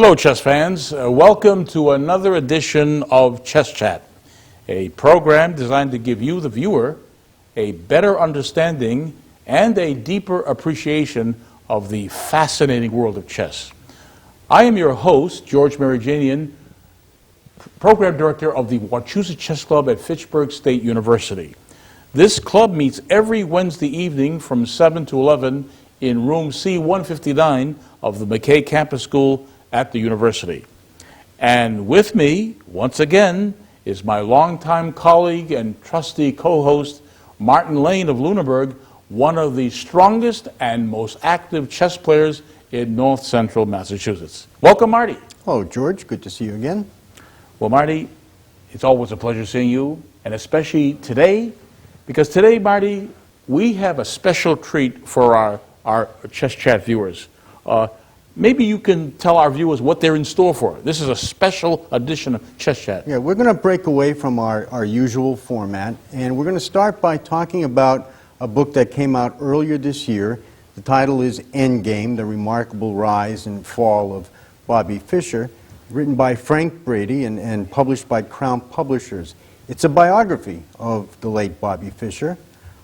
Hello, chess fans. Welcome to another edition of Chess Chat, a program designed to give you, the viewer, a better understanding and a deeper appreciation of the fascinating world of chess. I am your host, George Mariginian, Program Director of the Wachusett Chess Club at Fitchburg State University. This club meets every Wednesday evening from 7 to 11 in room C-159 of the McKay Campus School at the university. And with me, once again, is my longtime colleague and trusty co-host, Martin Lane of Lunenburg, one of the strongest and most active chess players in North Central Massachusetts. Welcome, Marty. Hello, George. Good to see you again. Well, Marty, it's always a pleasure seeing you, and especially today, because today, Marty, we have a special treat for our Chess Chat viewers. Maybe you can tell our viewers what they're in store for. This is a special edition of Chess Chat. Yeah, we're going to break away from our usual format, and we're going to start by talking about a book that came out earlier this year. The title is Endgame, The Remarkable Rise and Fall of Bobby Fischer, written by Frank Brady and published by Crown Publishers. It's a biography of the late Bobby Fischer.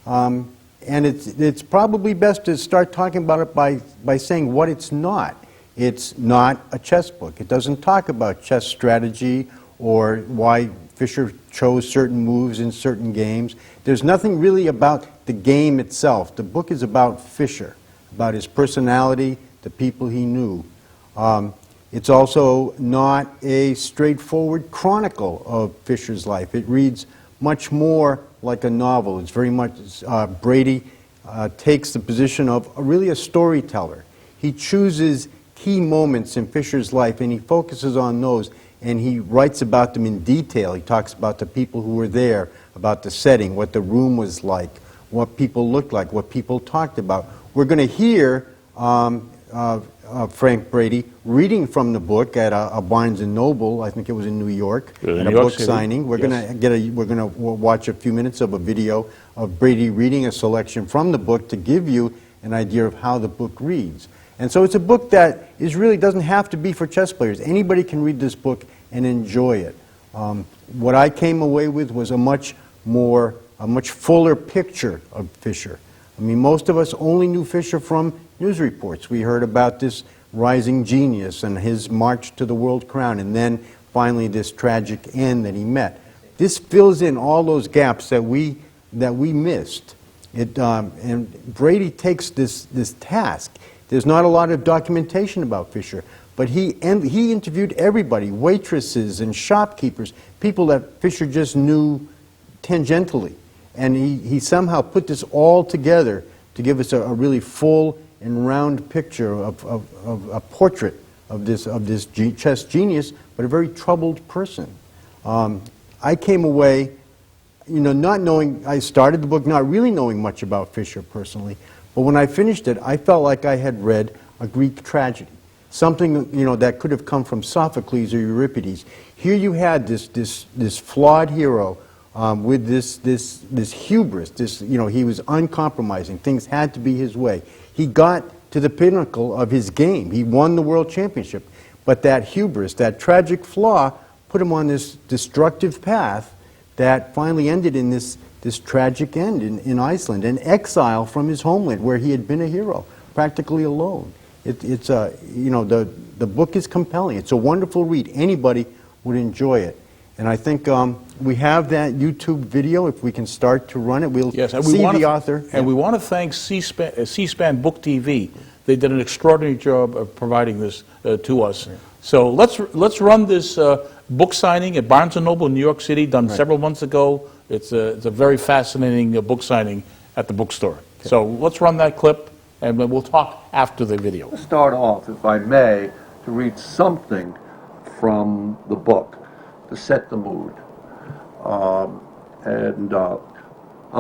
And it's probably best to start talking about it by saying what it's not. It's not a chess book. It doesn't talk about chess strategy or why Fischer chose certain moves in certain games. There's nothing really about the game itself. The book is about Fischer, about his personality, the people he knew. It's also not a straightforward chronicle of Fischer's life. It reads much more like a novel. It's very much, Brady takes the position of really a storyteller. He chooses key moments in Fischer's life and he focuses on those and he writes about them in detail. He talks about the people who were there, about the setting, what the room was like, what people looked like, what people talked about. We're going to hear Frank Brady reading from the book at a Barnes & Noble, I think it was in New York, at a book signing. We're going to watch a few minutes of a video of Brady reading a selection from the book to give you an idea of how the book reads. And so it's a book that really doesn't have to be for chess players. Anybody can read this book and enjoy it. What I came away with was a much fuller picture of Fischer. I mean, most of us only knew Fischer from news reports. We heard about this rising genius and his march to the world crown, and then finally this tragic end that he met. This fills in all those gaps that we missed. And Brady takes this task. There's not a lot of documentation about Fischer, but he interviewed everybody, waitresses and shopkeepers, people that Fischer just knew tangentially. And he somehow put this all together to give us a really full and round picture of a portrait of this chess genius, but a very troubled person. I came away, not knowing, I started the book not really knowing much about Fischer personally, but when I finished it, I felt like I had read a Greek tragedy, something that could have come from Sophocles or Euripides. Here you had this flawed hero with this hubris, he was uncompromising. Things had to be his way. He got to the pinnacle of his game. He won the world championship. But that hubris, that tragic flaw, put him on this destructive path that finally ended in this tragic end in Iceland, an exile from his homeland where he had been a hero, practically alone. The book is compelling. It's a wonderful read. Anybody would enjoy it. And I think we have that YouTube video. If we can start to run it, we'll see the author. And we want to thank C-SPAN Book TV. They did an extraordinary job of providing this to us. Right. So let's run this book signing at Barnes & Noble in New York City, done several months ago. It's a very fascinating book signing at the bookstore. Okay. So let's run that clip, and we'll talk after the video. I'll start off, if I may, to read something from the book to set the mood. I'll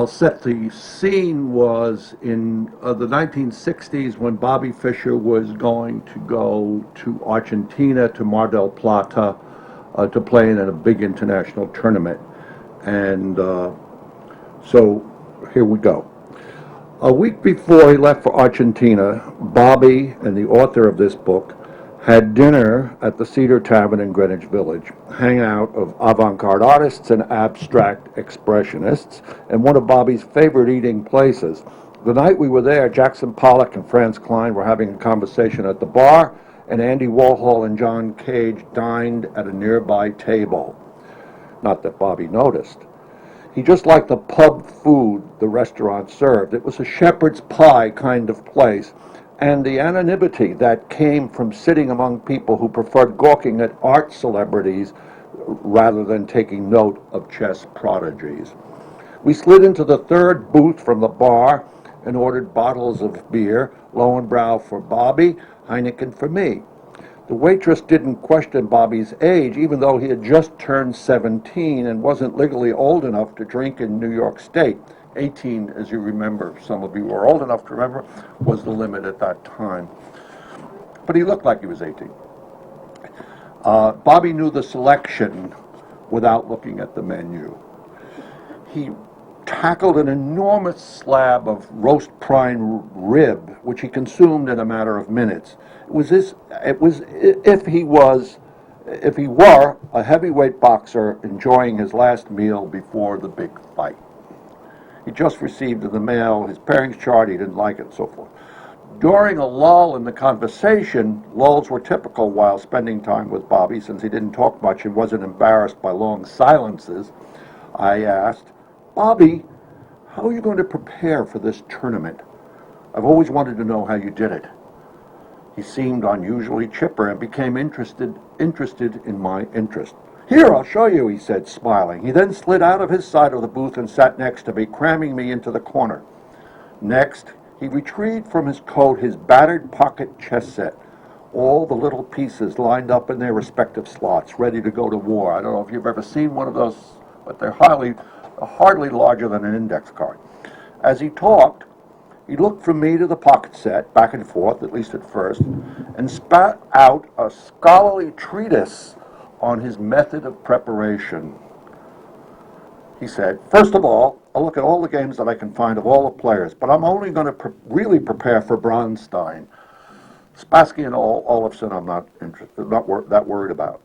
set the scene was in the 1960s when Bobby Fischer was going to go to Argentina, to Mar del Plata, to play in a big international tournament. And so here we go. A week before he left for Argentina, Bobby, and the author of this book, had dinner at the Cedar Tavern in Greenwich Village, hangout of avant-garde artists and abstract expressionists, and one of Bobby's favorite eating places. The night we were there, Jackson Pollock and Franz Klein were having a conversation at the bar, and Andy Warhol and John Cage dined at a nearby table. Not that Bobby noticed. He just liked the pub food the restaurant served. It was a shepherd's pie kind of place, and the anonymity that came from sitting among people who preferred gawking at art celebrities rather than taking note of chess prodigies. We slid into the third booth from the bar and ordered bottles of beer, Lowenbrau for Bobby, Heineken for me. The waitress didn't question Bobby's age, even though he had just turned 17 and wasn't legally old enough to drink in New York State. 18, as you remember, some of you were old enough to remember, was the limit at that time. But he looked like he was 18. Bobby knew the selection without looking at the menu. He tackled an enormous slab of roast prime rib, which he consumed in a matter of minutes. If he were a heavyweight boxer enjoying his last meal before the big fight. He just received in the mail his pairings chart, he didn't like it, and so forth. During a lull in the conversation, lulls were typical while spending time with Bobby, since he didn't talk much and wasn't embarrassed by long silences, I asked, "Bobby, how are you going to prepare for this tournament? I've always wanted to know how you did it." He seemed unusually chipper and became interested in my interest. "Here, I'll show you," he said, smiling. He then slid out of his side of the booth and sat next to me, cramming me into the corner. Next, he retrieved from his coat his battered pocket chess set, all the little pieces lined up in their respective slots, ready to go to war. I don't know if you've ever seen one of those, but they're hardly larger than an index card. As he talked, he looked from me to the pocket set, back and forth, at least at first, and spat out a scholarly treatise on his method of preparation. He said, "First of all, I'll look at all the games that I can find of all the players, but I'm only going to really prepare for Bronstein. Spassky and Olafson I'm not that worried about."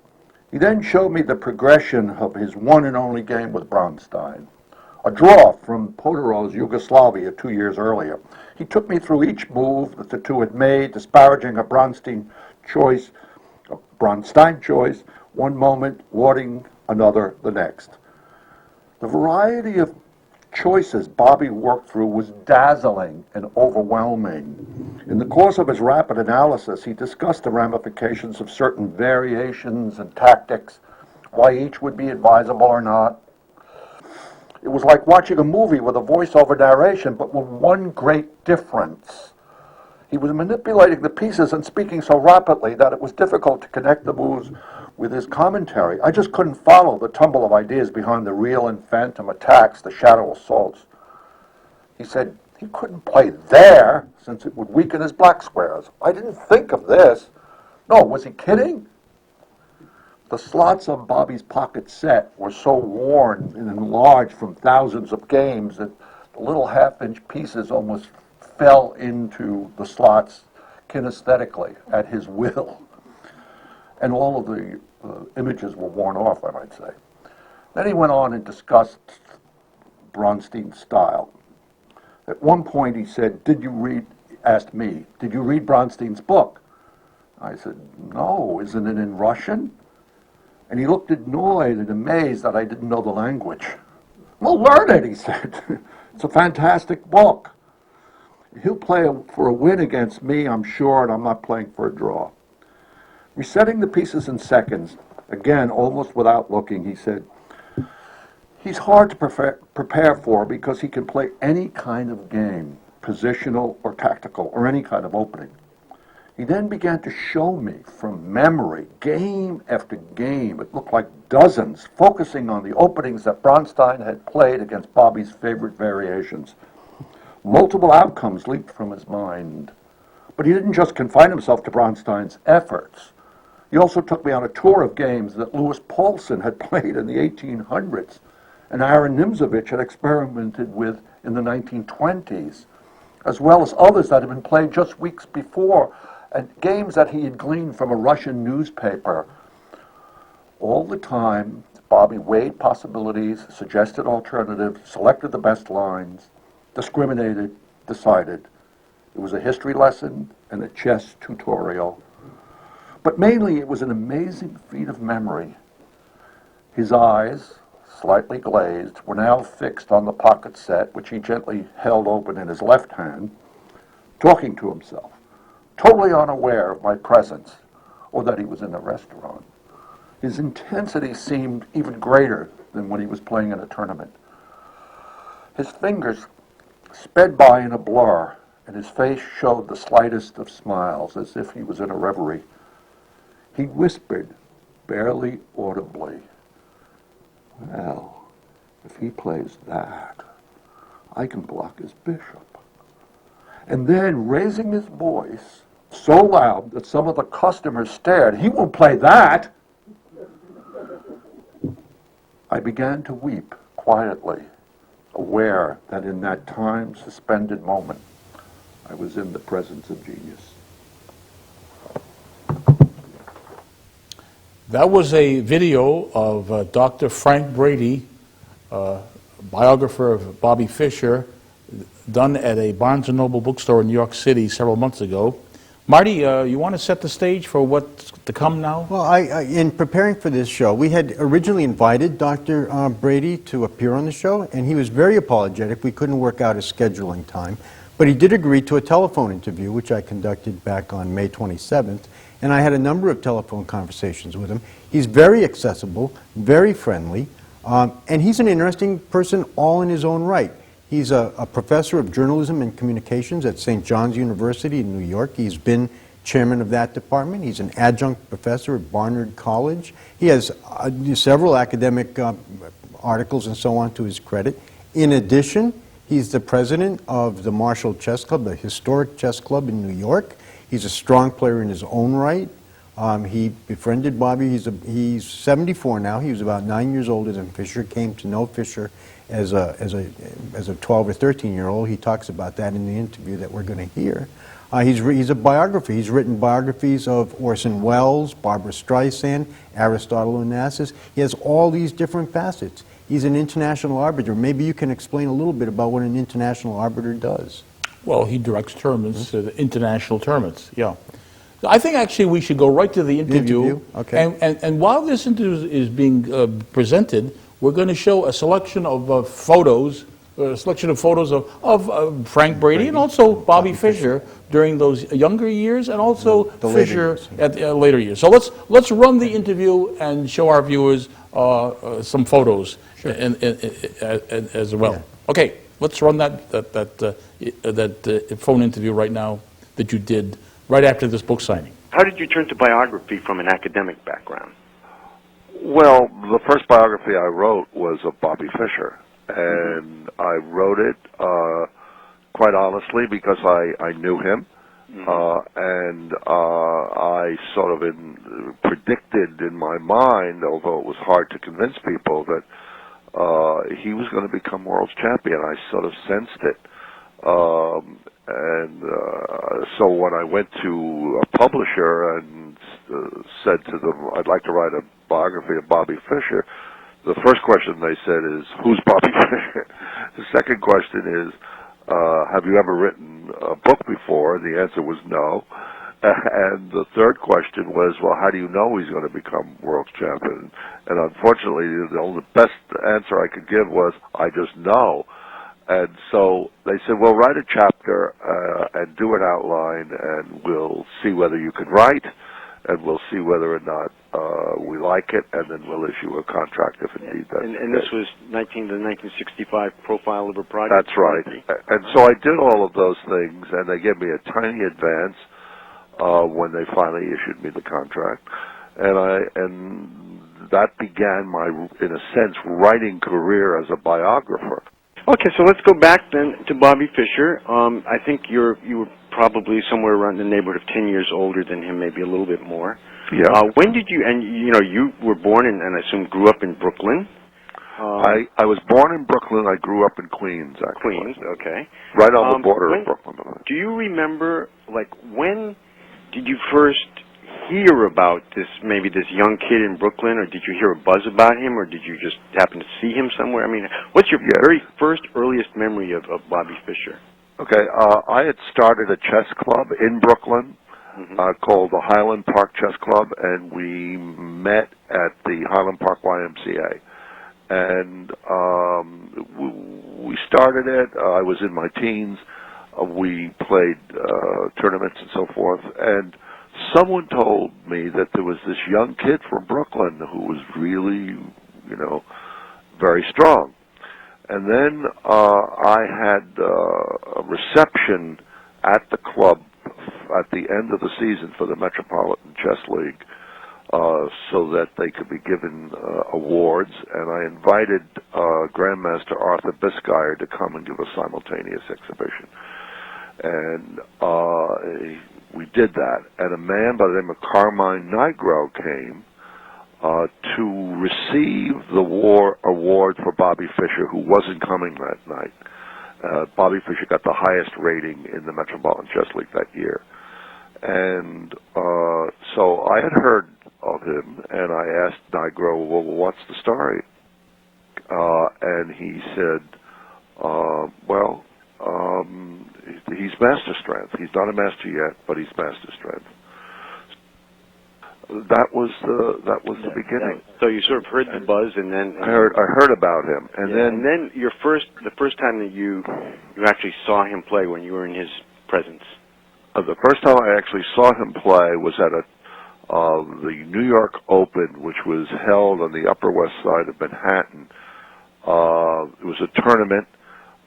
He then showed me the progression of his one and only game with Bronstein, a draw from Potero's Yugoslavia 2 years earlier. He took me through each move that the two had made, disparaging a Bronstein choice, one moment, lauding another the next. The variety of choices Bobby worked through was dazzling and overwhelming. In the course of his rapid analysis, he discussed the ramifications of certain variations and tactics, why each would be advisable or not. It was like watching a movie with a voiceover narration, but with one great difference. He was manipulating the pieces and speaking so rapidly that it was difficult to connect the moves with his commentary. I just couldn't follow the tumble of ideas behind the real and phantom attacks, the shadow assaults. He said he couldn't play there since it would weaken his black squares. I didn't think of this. No, was he kidding? The slots on Bobby's pocket set were so worn and enlarged from thousands of games that the little half-inch pieces almost fell into the slots kinesthetically at his will. And all of the images were worn off, I might say. Then he went on and discussed Bronstein's style. At one point he said, asked me, "Did you read Bronstein's book?" I said, "No, isn't it in Russian?" And he looked annoyed and amazed that I didn't know the language. "Well, learn it," he said. "It's a fantastic book. He'll play for a win against me, I'm sure, and I'm not playing for a draw." Resetting the pieces in seconds, again, almost without looking, he said, "He's hard to prepare for because he can play any kind of game, positional or tactical, or any kind of opening." He then began to show me from memory, game after game, it looked like dozens, focusing on the openings that Bronstein had played against Bobby's favorite variations. Multiple outcomes leaped from his mind. But he didn't just confine himself to Bronstein's efforts. He also took me on a tour of games that Louis Paulsen had played in the 1800s and Aaron Nimzovich had experimented with in the 1920s, as well as others that had been played just weeks before and games that he had gleaned from a Russian newspaper. All the time, Bobby weighed possibilities, suggested alternatives, selected the best lines, discriminated, decided. It was a history lesson and a chess tutorial. But mainly it was an amazing feat of memory. His eyes, slightly glazed, were now fixed on the pocket set, which he gently held open in his left hand, talking to himself, totally unaware of my presence or that he was in a restaurant. His intensity seemed even greater than when he was playing in a tournament. His fingers sped by in a blur, and his face showed the slightest of smiles, as if he was in a reverie. He whispered, barely audibly, "Well, if he plays that, I can block his bishop." And then, raising his voice so loud that some of the customers stared, "He won't play that!" I began to weep quietly, aware that in that time-suspended moment, I was in the presence of genius. That was a video of Dr. Frank Brady, biographer of Bobby Fischer, done at a Barnes & Noble bookstore in New York City several months ago. Marty, you want to set the stage for what's to come now? Well, in preparing for this show, we had originally invited Dr. Brady to appear on the show, and he was very apologetic. We couldn't work out a scheduling time. But he did agree to a telephone interview, which I conducted back on May 27th, and I had a number of telephone conversations with him. He's very accessible, very friendly, and he's an interesting person all in his own right. He's a professor of journalism and communications at St. John's University in New York. He's been chairman of that department. He's an adjunct professor at Barnard College. He has several academic articles and so on to his credit. In addition, he's the president of the Marshall Chess Club, the historic chess club in New York. He's a strong player in his own right. He befriended Bobby. He's 74 now. He was about 9 years older than Fischer. Came to know Fischer as a 12 or 13-year-old. He talks about that in the interview that we're going to hear. He's a biographer. He's written biographies of Orson Welles, Barbra Streisand, Aristotle Onassis. He has all these different facets. He's an international arbiter. Maybe you can explain a little bit about what an international arbiter does. Well, he directs tournaments, international tournaments, yeah. I think actually we should go right to the interview. Okay. And while this interview is being presented, we're going to show a selection of photos, of Frank Brady and also Bobby Fischer during those younger years, and also the Fischer later years, at later years. So let's run the interview and show our viewers some photos as well. Yeah. Okay, let's run that phone interview right now that you did right after this book signing. How did you turn to biography from an academic background? Well, the first biography I wrote was of Bobby Fischer, and I wrote it quite honestly because I knew him, and I sort of predicted in my mind, although it was hard to convince people, that he was going to become world champion. I sort of sensed it. So when I went to a publisher and said to them, I'd like to write a biography of Bobby Fischer, the first question they said is, who's Bobby Fischer? The second question is, have you ever written a book before? And the answer was no. And the third question was, well, how do you know he's going to become world champion? And unfortunately, the only best answer I could give was, I just know. And so they said, well, write a chapter and do an outline, and we'll see whether you can write, and we'll see whether or not we like it, and then we'll issue a contract if indeed that's And this was the 1965 profile of a project? That's right. And so I did all of those things, and they gave me a tiny advance when they finally issued me the contract. And that began my, in a sense, writing career as a biographer. Okay, so let's go back then to Bobby Fischer. I think you were probably somewhere around the neighborhood of 10 years older than him, maybe a little bit more. Yeah. When did you, and you were born in, and I assume grew up in Brooklyn? I was born in Brooklyn. I grew up in Queens, actually. Queens, okay. Right on the border of Brooklyn. Do you remember, like, when did you first hear about maybe this young kid in Brooklyn, or did you hear a buzz about him, or did you just happen to see him somewhere? I mean, what's your very first, earliest memory of Bobby Fischer? Okay, I had started a chess club in Brooklyn called the Highland Park Chess Club, and we met at the Highland Park YMCA. And we started it. I was in my teens. We played tournaments and so forth. And someone told me that there was this young kid from Brooklyn who was really, very strong. And then I had a reception at the club at the end of the season for the Metropolitan Chess League so that they could be given awards. And I invited Grandmaster Arthur Biscayr to come and give a simultaneous exhibition. And we did that. And a man by the name of Carmine Nigro came to receive the award for Bobby Fischer, who wasn't coming that night. Bobby Fischer got the highest rating in the Metropolitan Chess League that year. And so I had heard of him, and I asked Nigro, well, what's the story? And he said, he's master strength. He's not a master yet, but he's master strength. That was the beginning. So you sort of heard the buzz, and then I heard about him, and then the first time that you actually saw him play, when you were in his presence. The first time I actually saw him play was at the New York Open, which was held on the Upper West Side of Manhattan. It was a tournament.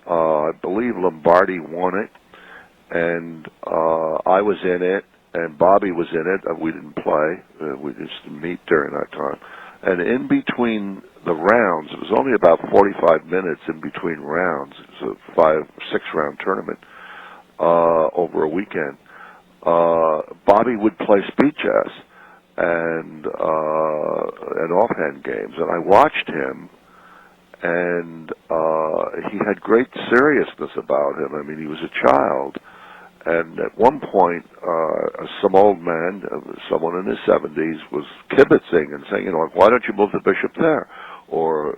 I believe Lombardi won it, and I was in it. And Bobby was in it. We didn't play. We just meet during that time. And in between the rounds, it was only about 45 minutes in between rounds. It was a 5-6 round tournament over a weekend. Bobby would play speed chess and offhand games, and I watched him. And he had great seriousness about him. I mean, he was a child. And at one point, some old man, someone in his 70s, was kibitzing and saying, why don't you move the bishop there? Or,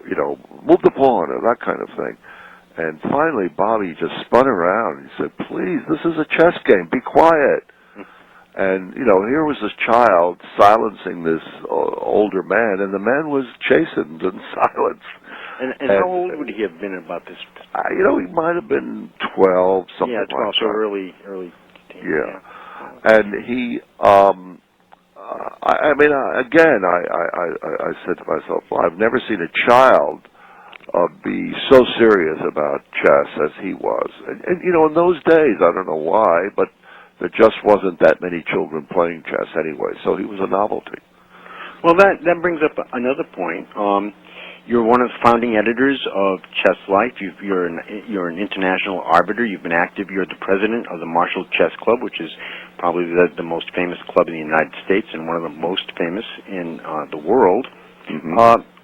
move the pawn, or that kind of thing. And finally, Bobby just spun around and he said, please, this is a chess game, be quiet. And, here was this child silencing this older man, and the man was chastened and silenced. And how old would he have been about this? He might have been 12, something like that. Yeah, 12, so early teen. Yeah. And he, again, I said to myself, well, I've never seen a child be so serious about chess as he was. And in those days, I don't know why, but there just wasn't that many children playing chess anyway, so he was a novelty. Well, that brings up another point. You're one of the founding editors of Chess Life. You're an international arbiter. You've been active. You're the president of the Marshall Chess Club, which is probably the most famous club in the United States and one of the most famous in the world.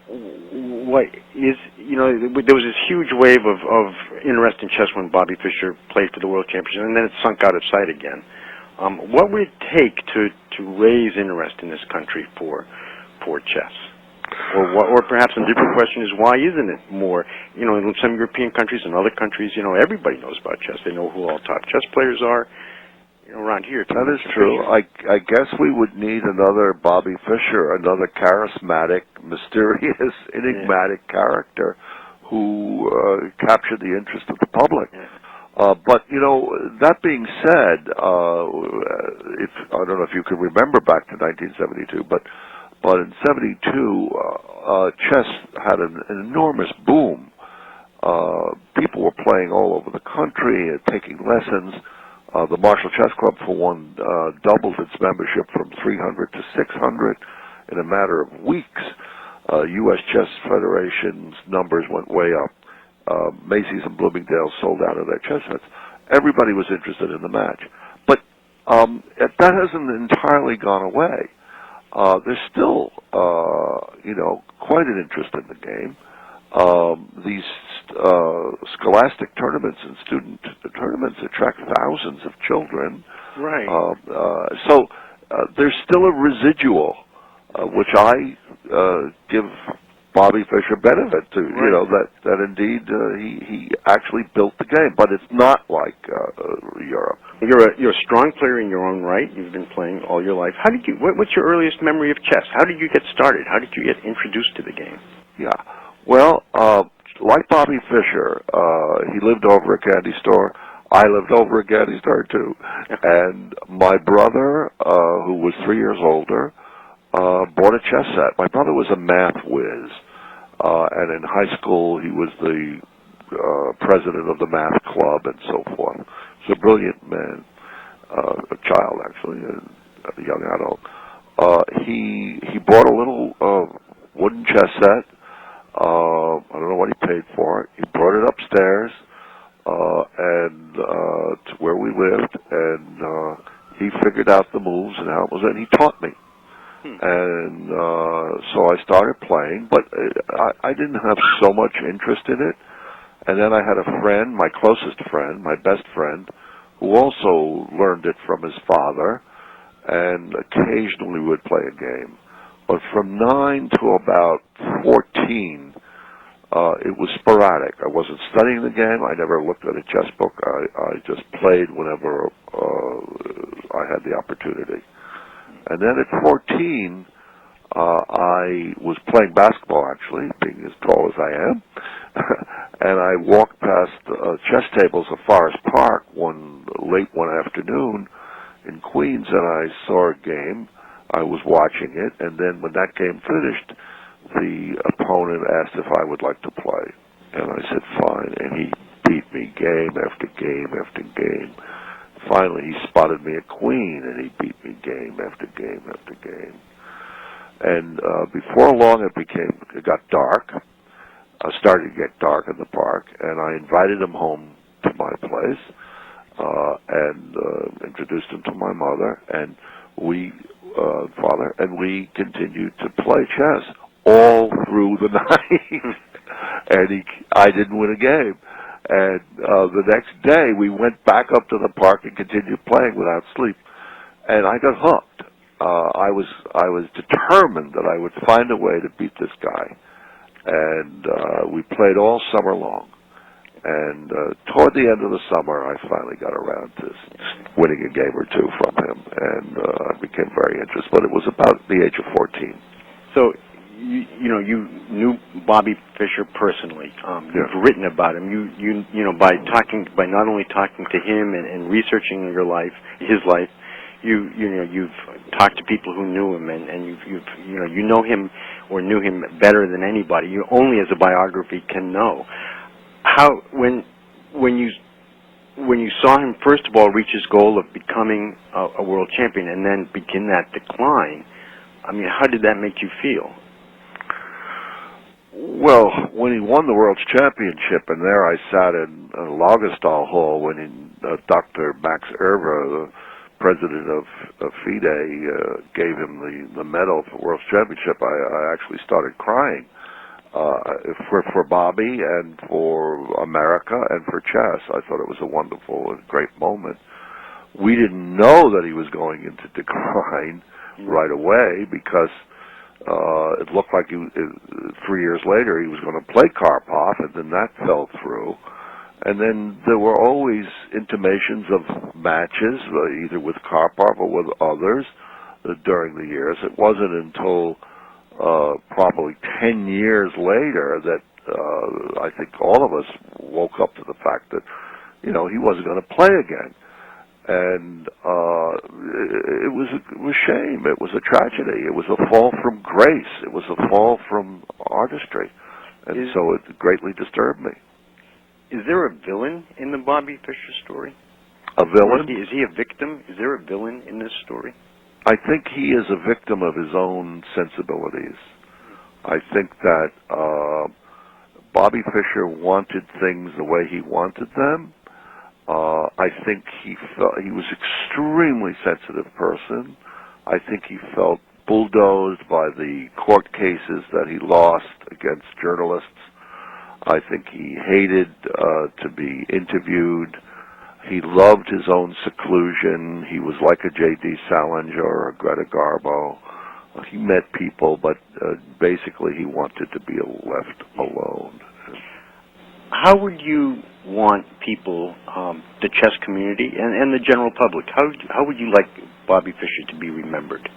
What is there was this huge wave of interest in chess when Bobby Fischer played for the World Championship, and then it sunk out of sight again. What would it take to raise interest in this country for chess? Or perhaps a different question is, why isn't it more? In some European countries and other countries, everybody knows about chess. They know who all top chess players are. Around here, that is true. I guess we would need another Bobby Fischer, another charismatic, mysterious, enigmatic character who captured the interest of the public. But that being said, if I don't know if you can remember back to 1972, but in '72, chess had an enormous boom. People were playing all over the country, taking lessons. The Marshall Chess Club, for one, doubled its membership from 300 to 600 in a matter of weeks. U.S. Chess Federation's numbers went way up. Macy's and Bloomingdale's sold out of their chess sets. Everybody was interested in the match. But that hasn't entirely gone away. There's still, quite an interest in the game. these scholastic tournaments and student tournaments attract thousands of children. Right. So there's still a residual, which I give Bobby Fischer benefit to. Right. You know, that indeed he actually built the game, but it's not like Europe. You're a strong player in your own right. You've been playing all your life. How did you? What's your earliest memory of chess? How did you get started? How did you get introduced to the game? Yeah. Well, like Bobby Fischer, he lived over a candy store. I lived over a candy store too. And my brother, who was 3 years older, bought a chess set. My brother was a math whiz, and in high school he was the president of the math club and so forth. He was a brilliant man, a child actually, a young adult. He bought a little wooden chess set. I don't know what he paid for it. He brought it upstairs and to where we lived, and he figured out the moves and how it was, and he taught me. And so I started playing, but I didn't have so much interest in it. And then I had a friend, my closest friend, my best friend, who also learned it from his father, and occasionally would play a game. But from 9 to about 14, it was sporadic. I wasn't studying the game. I never looked at a chess book. I just played whenever I had the opportunity. And then at 14, I was playing basketball, actually, being as tall as I am. And I walked past chess tables at Forest Park late one afternoon in Queens, and I saw a game. I was watching it, and then when that game finished, the opponent asked if I would like to play. And I said, fine, and he beat me game after game after game. Finally, he spotted me a queen, and he beat me game after game after game. And before long, it got dark. Started to get dark in the park, and I invited him home to my place and introduced him to my mother, and father, and we continued to play chess all through the night. And I didn't win a game. And the next day, we went back up to the park and continued playing without sleep. And I got hooked. I was determined that I would find a way to beat this guy. And we played all summer long. And toward the end of the summer, I finally got around to winning a game or two from him. And I became very interested. But it was about the age of 14. So, you knew Bobby Fischer personally. You've written about him. You by not only talking to him and researching his life, you've talked to people who knew him, and you know him or knew him better than anybody. You only as a biography can know. How when you saw him first of all reach his goal of becoming a world champion and then begin that decline, I mean, how did that make you feel? Well, when he won the World's Championship, and there I sat in Lagerstahl Hall when Dr. Max Erber, the president of FIDE, gave him the medal for World's Championship, I actually started crying for Bobby and for America and for chess. I thought it was a wonderful and great moment. We didn't know that he was going into decline right away because it looked like 3 years later he was going to play Karpov, and then that fell through. And then there were always intimations of matches, either with Karpov or with others, during the years. It wasn't until probably 10 years later that I think all of us woke up to the fact that, he wasn't going to play again. And it was a shame. It was a tragedy. It was a fall from grace. It was a fall from artistry. And so it greatly disturbed me. Is there a villain in the Bobby Fischer story? A villain? Is he a victim? Is there a villain in this story? I think he is a victim of his own sensibilities. I think that Bobby Fischer wanted things the way he wanted them. I think he was extremely sensitive person. I think he felt bulldozed by the court cases that he lost against journalists. I think he hated to be interviewed. He loved his own seclusion. He was like a J.D. Salinger or a Greta Garbo. He met people, but basically he wanted to be left alone. How would you want people, the chess community and the general public, how would you like Bobby Fischer to be remembered?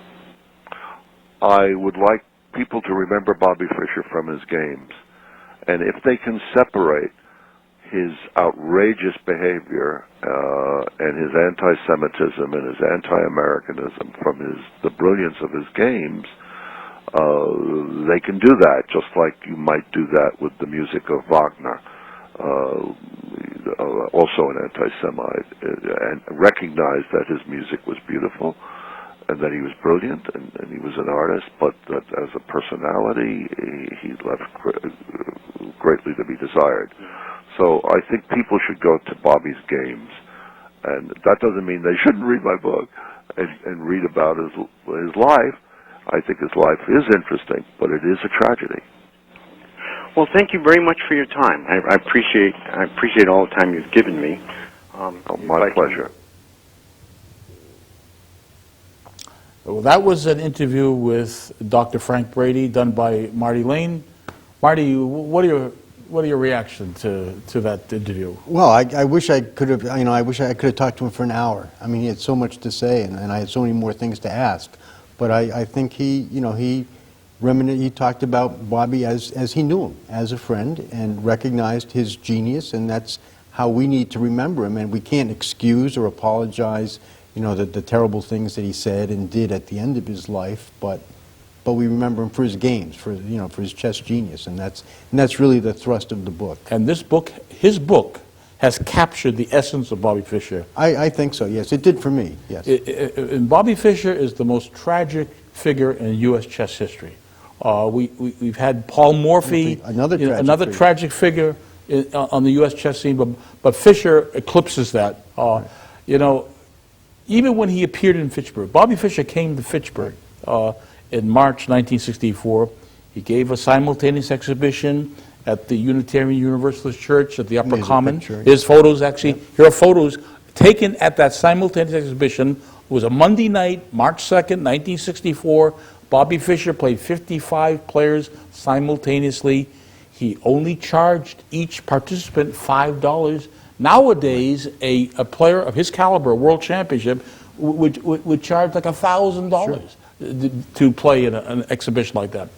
I would like people to remember Bobby Fischer from his games. And if they can separate his outrageous behavior and his anti-Semitism and his anti-Americanism from the brilliance of his games, they can do that, just like you might do that with the music of Wagner, also an anti-Semite, and recognize that his music was beautiful and that he was brilliant and he was an artist, but that as a personality, he left greatly to be desired. So I think people should go to Bobby's games, and that doesn't mean they shouldn't read my book and read about his life. I think his life is interesting, but it is a tragedy. Well, thank you very much for your time. I appreciate all the time you've given me. My pleasure. Well, that was an interview with Dr. Frank Brady done by Marty Lane. Marty, what are your reaction to that interview? Well, I wish I could have, I wish I could have talked to him for an hour. I mean, he had so much to say, and I had so many more things to ask. But I think he talked about Bobby as he knew him, as a friend, and recognized his genius, and that's how we need to remember him. And we can't excuse or apologize, the terrible things that he said and did at the end of his life, but we remember him for his games, for his chess genius, and that's really the thrust of the book. And this book, his book, has captured the essence of Bobby Fischer. I think so, yes. It did for me, yes. And Bobby Fischer is the most tragic figure in U.S. chess history. We've had Paul Morphy, another tragic figure on the U.S. chess scene, but Fischer eclipses that. Even when he appeared in Fitchburg, Bobby Fischer came to Fitchburg in March 1964. He gave a simultaneous exhibition at the Unitarian Universalist Church at the Upper Common. His photos, actually, here are photos taken at that simultaneous exhibition. It was a Monday night, March 2nd, 1964. Bobby Fischer played 55 players simultaneously. He only charged each participant $5. Nowadays, a player of his caliber, a world championship, would charge like $1,000 to play in an exhibition like that.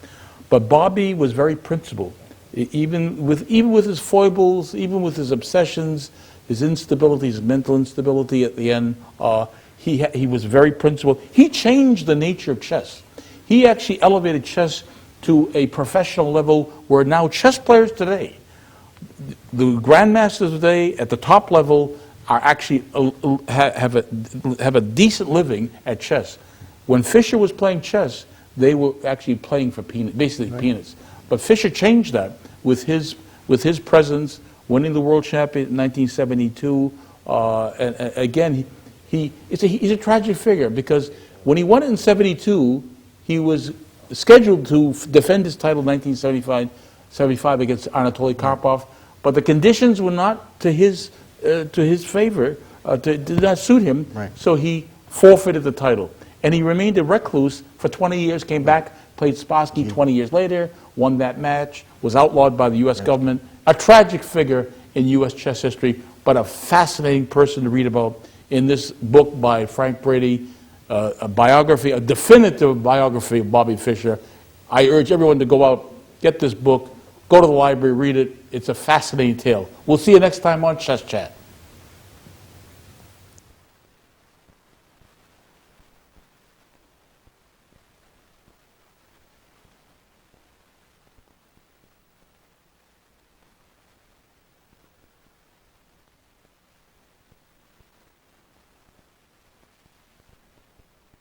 But Bobby was very principled. Even with his foibles, even with his obsessions, his instability, his mental instability at the end, he was very principled. He changed the nature of chess. He actually elevated chess to a professional level where now chess players today, the grandmasters today at the top level, are actually have a decent living at chess. When Fischer was playing chess, they were actually playing for peanuts, basically peanuts. But Fischer changed that with his presence, winning the world champion in 1972. And again, he's a tragic figure because when he won it in '72, he was scheduled to defend his title in 1975 against Anatoly Karpov, but the conditions were not to his favor, did not suit him, so he forfeited the title. And he remained a recluse for 20 years, came back, played Spassky 20 years later, won that match, was outlawed by the U.S. government. A tragic figure in U.S. chess history, but a fascinating person to read about in this book by Frank Brady, a biography, a definitive biography of Bobby Fischer. I urge everyone to go out, get this book, go to the library, read it. It's a fascinating tale. We'll see you next time on Chess Chat.